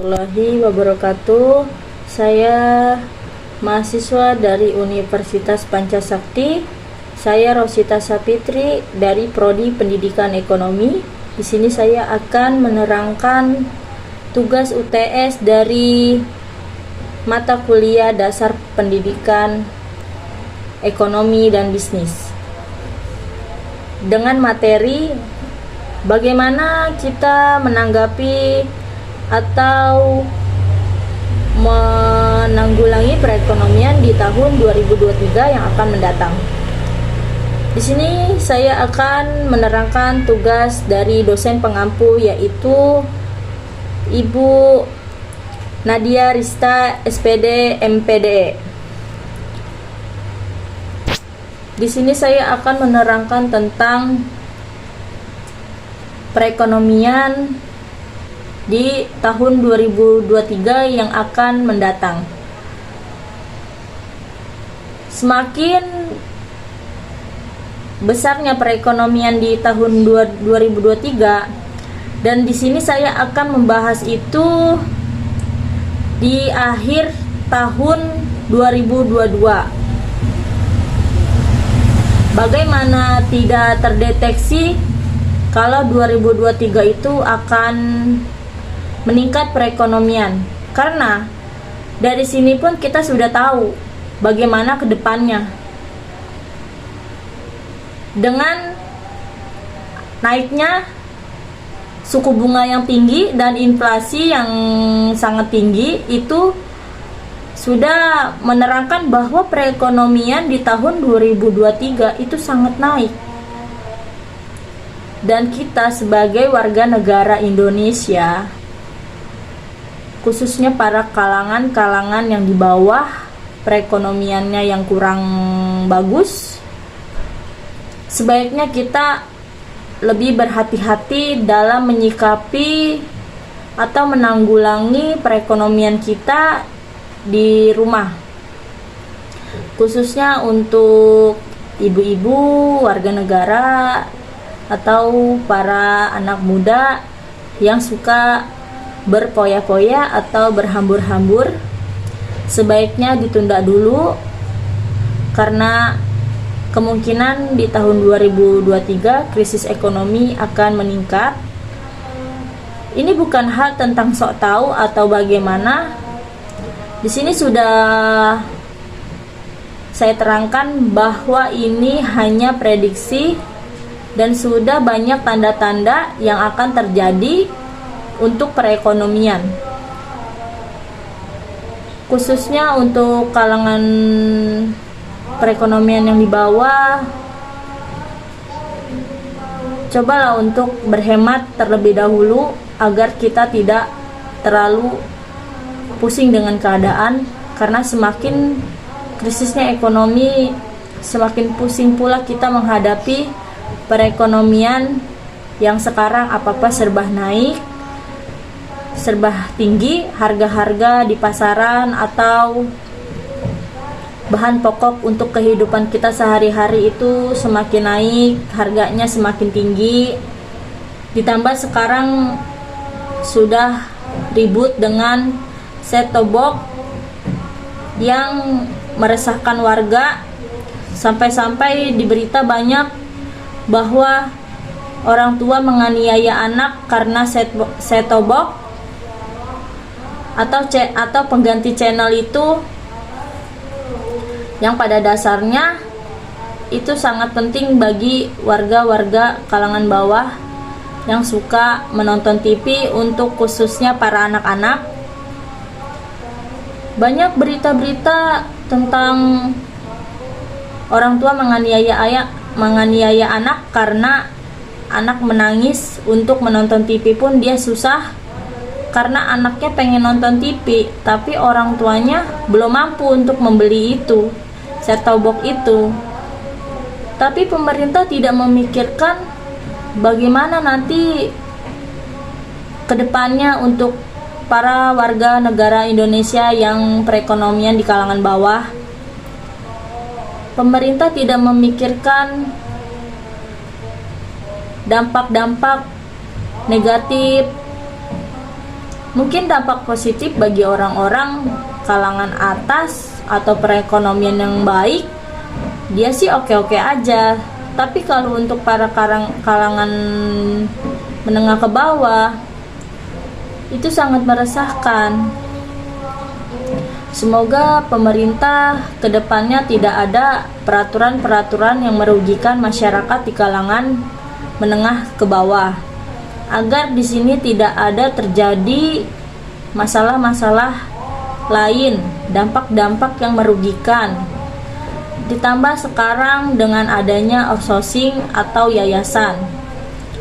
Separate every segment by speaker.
Speaker 1: Warahmatullahi wabarakatuh. Saya mahasiswa dari Universitas Pancasakti. Saya Rosita Sapitri dari Prodi Pendidikan Ekonomi. Di sini saya akan menerangkan tugas UTS dari mata kuliah dasar pendidikan ekonomi dan bisnis. Dengan materi bagaimana kita menanggapi atau menanggulangi perekonomian di tahun 2023 yang akan mendatang. Di sini saya akan menerangkan tugas dari dosen pengampu, yaitu Ibu Nadia Rista, SPD, MPDE. Di sini saya akan menerangkan tentang perekonomian di tahun 2023 yang akan mendatang. Semakin besarnya perekonomian di tahun 2023, dan di sini saya akan membahas itu di akhir tahun 2022. Bagaimana tidak terdeteksi kalau 2023 itu akan meningkat perekonomian, karena dari sini pun kita sudah tahu bagaimana ke depannya. Dengan naiknya suku bunga yang tinggi dan inflasi yang sangat tinggi, itu sudah menerangkan bahwa perekonomian di tahun 2023 itu sangat naik. Dan kita sebagai warga negara Indonesia, khususnya para kalangan yang di bawah perekonomiannya yang kurang bagus, sebaiknya kita lebih berhati-hati dalam menyikapi atau menanggulangi perekonomian kita di rumah, khususnya untuk ibu-ibu warga negara atau para anak muda yang suka berpoya-poya atau berhambur-hambur. Sebaiknya ditunda dulu, karena kemungkinan di tahun 2023 krisis ekonomi akan meningkat. Ini bukan hal tentang sok tahu atau bagaimana. Di sini sudah saya terangkan bahwa ini hanya prediksi dan sudah banyak tanda-tanda yang akan terjadi untuk perekonomian, khususnya untuk kalangan perekonomian yang di bawah. Cobalah untuk berhemat terlebih dahulu agar kita tidak terlalu pusing dengan keadaan, karena semakin krisisnya ekonomi, semakin pusing pula kita menghadapi perekonomian yang sekarang apa-apa serba naik, serba tinggi, harga-harga di pasaran atau bahan pokok untuk kehidupan kita sehari-hari itu semakin naik, harganya semakin tinggi. Ditambah sekarang sudah ribut dengan set-top box yang meresahkan warga, sampai-sampai di berita banyak bahwa orang tua menganiaya anak karena set-top box atau pengganti channel itu, yang pada dasarnya itu sangat penting bagi warga-warga kalangan bawah yang suka menonton TV, untuk khususnya para anak-anak. Banyak berita-berita tentang orang tua menganiaya anak karena anak menangis untuk menonton TV pun dia susah, karena anaknya pengen nonton TV tapi orang tuanya belum mampu untuk membeli itu, set-top box itu. Tapi pemerintah tidak memikirkan bagaimana nanti kedepannya untuk para warga negara Indonesia yang perekonomian di kalangan bawah. Pemerintah tidak memikirkan dampak-dampak negatif Mungkin dampak positif bagi orang-orang kalangan atas atau perekonomian yang baik, dia sih oke-oke aja. Tapi kalau untuk para kalangan menengah ke bawah, itu sangat meresahkan. Semoga pemerintah kedepannya tidak ada peraturan-peraturan yang merugikan masyarakat di kalangan menengah ke bawah, agar di sini tidak ada terjadi masalah-masalah lain, dampak-dampak yang merugikan. Ditambah sekarang dengan adanya outsourcing atau yayasan,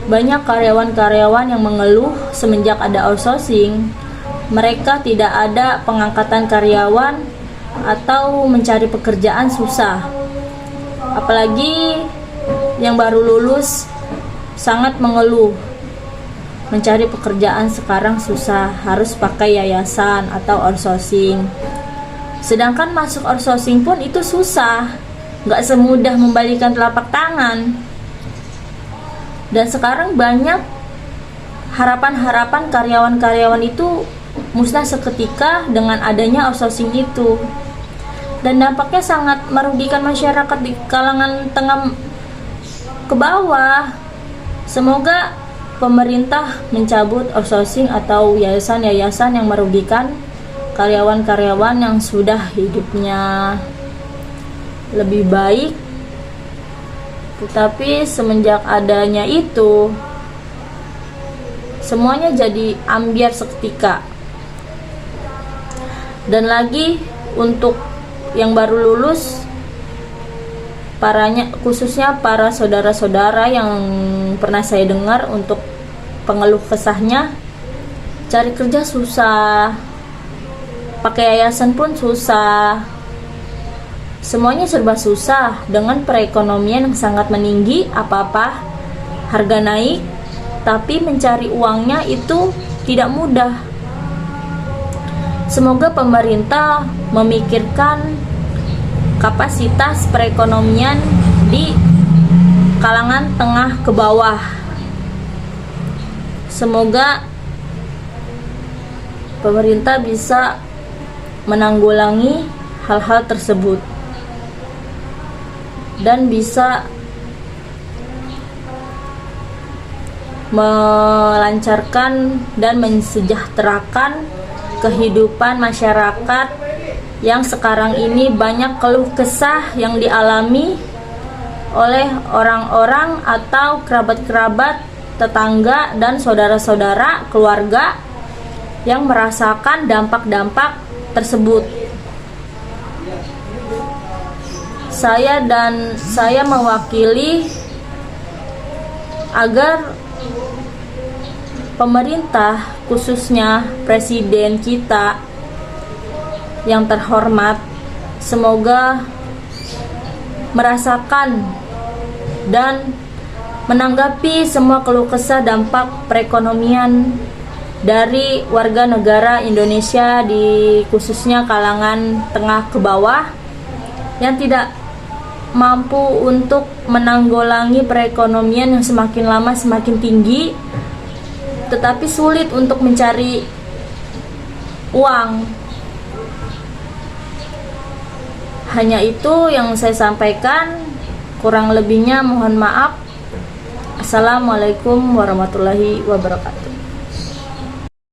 Speaker 1: banyak karyawan-karyawan yang mengeluh semenjak ada outsourcing, mereka tidak ada pengangkatan karyawan atau mencari pekerjaan susah. Apalagi yang baru lulus sangat mengeluh, mencari pekerjaan sekarang susah, harus pakai yayasan atau outsourcing. Sedangkan masuk outsourcing pun itu susah, gak semudah membalikan telapak tangan. Dan sekarang banyak harapan-harapan karyawan-karyawan itu musnah seketika dengan adanya outsourcing itu, dan dampaknya sangat merugikan masyarakat di kalangan tengah ke bawah. Semoga pemerintah mencabut outsourcing atau yayasan-yayasan yang merugikan karyawan-karyawan yang sudah hidupnya lebih baik. Tetapi semenjak adanya itu, semuanya jadi ambiar seketika. Dan lagi untuk yang baru lulus, khususnya para saudara-saudara yang pernah saya dengar untuk pengeluh kesahnya, cari kerja susah, pakai yayasan pun susah, semuanya serba susah. Dengan perekonomian yang sangat meninggi, apa-apa harga naik, tapi mencari uangnya itu tidak mudah. Semoga pemerintah memikirkan kapasitas perekonomian di kalangan tengah ke bawah. Semoga pemerintah bisa menanggulangi hal-hal tersebut dan bisa melancarkan dan mensejahterakan kehidupan masyarakat yang sekarang ini banyak keluh kesah yang dialami oleh orang-orang atau kerabat-kerabat, tetangga, dan saudara-saudara keluarga yang merasakan dampak-dampak tersebut. Saya mewakili agar pemerintah, khususnya presiden kita yang terhormat, semoga merasakan dan menanggapi semua keluh kesah dampak perekonomian dari warga negara Indonesia, di khususnya kalangan tengah ke bawah yang tidak mampu untuk menanggulangi perekonomian yang semakin lama semakin tinggi, tetapi sulit untuk mencari uang. Hanya itu yang saya sampaikan, kurang lebihnya mohon maaf. Assalamualaikum warahmatullahi wabarakatuh.